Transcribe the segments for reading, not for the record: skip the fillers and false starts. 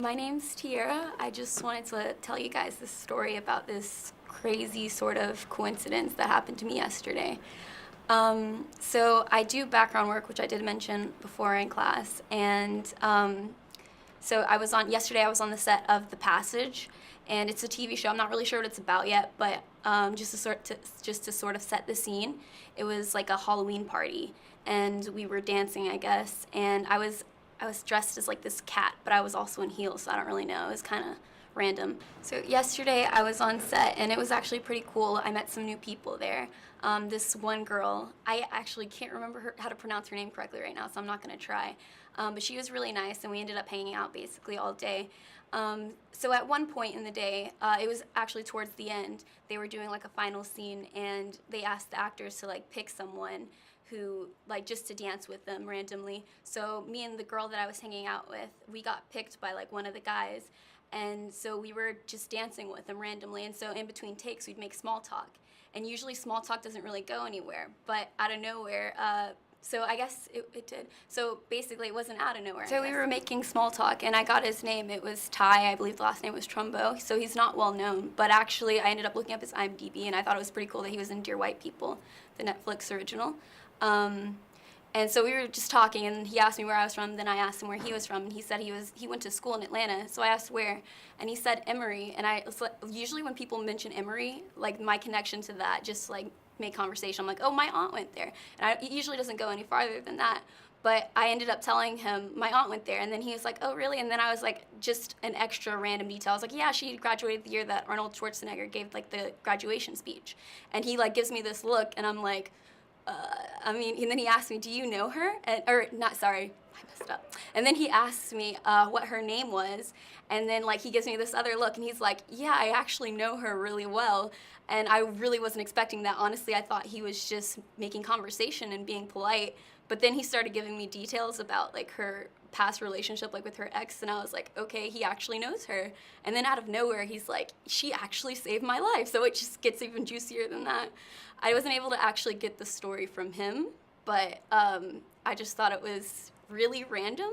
My name's Tiara. I just wanted to tell you guys this story about this crazy sort of coincidence that happened to me yesterday. So I do background work, which I did mention before in class, and so yesterday I was on the set of The Passage, and it's a TV show. I'm not really sure what it's about yet, but just to sort of set the scene, it was like a Halloween party, and we were dancing, I guess, and I was dressed as like this cat, but I was also in heels, so I don't really know. It was kind of random. So yesterday I was on set, and it was actually pretty cool. I met some new people there. This one girl, I actually can't remember how to pronounce her name correctly right now, so I'm not going to try. But she was really nice, and we ended up hanging out basically all day. So at one point in the day, it was actually towards the end, they were doing like a final scene, and they asked the actors to like pick someone who, like, just to dance with them randomly. So me and the girl that I was hanging out with, we got picked by like one of the guys, and so we were just dancing with them randomly. And so in between takes, we'd make small talk, and usually small talk doesn't really go anywhere, but out of nowhere, so I guess it did. So basically it wasn't out of nowhere. So we were making small talk, and I got his name. It was Ty. I believe the last name was Trumbo. So he's not well known, but actually I ended up looking up his IMDb, and I thought it was pretty cool that he was in Dear White People, the Netflix original. And so we were just talking, and he asked me where I was from, then I asked him where he was from, and he said he went to school in Atlanta. So I asked where, and he said Emory, and usually when people mention Emory, like, my connection to that just like make conversation. I'm like, oh, my aunt went there, and it usually doesn't go any farther than that. But I ended up telling him my aunt went there, and then he was like, oh, really? And then I was like, just an extra random detail. I was like, yeah, she graduated the year that Arnold Schwarzenegger gave like the graduation speech. And he like gives me this look, and I'm like, and then he asked me, do you know her? I messed up. And then he asked me what her name was, and then like he gives me this other look, and he's like, yeah, I actually know her really well. And I really wasn't expecting that. Honestly, I thought he was just making conversation and being polite, but then he started giving me details about like her past relationship, like with her ex, and I was like, okay, he actually knows her. And then out of nowhere, he's like, she actually saved my life. So it just gets even juicier than that. I wasn't able to actually get the story from him, but I just thought it was really random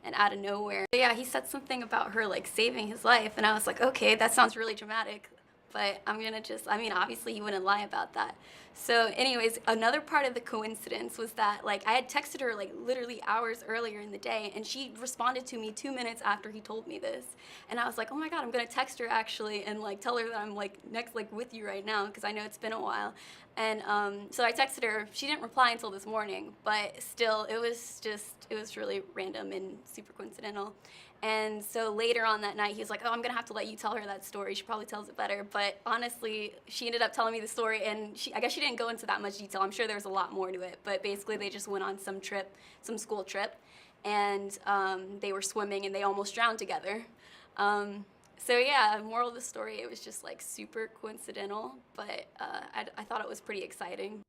and out of nowhere. But yeah, he said something about her like saving his life, and I was like, okay, that sounds really dramatic. But obviously he wouldn't lie about that. So anyways, another part of the coincidence was that like I had texted her like literally hours earlier in the day, and she responded to me 2 minutes after he told me this. And I was like, oh my God, I'm gonna text her actually and like tell her that I'm like with you right now, because I know it's been a while. And so I texted her. She didn't reply until this morning, but still, it was really random and super coincidental. And so later on that night, he was like, oh, I'm going to have to let you tell her that story. She probably tells it better. But honestly, she ended up telling me the story, and I guess she didn't go into that much detail. I'm sure there was a lot more to it. But basically, they just went on some school trip, and they were swimming, and they almost drowned together. So yeah, moral of the story, it was just like super coincidental, but I thought it was pretty exciting.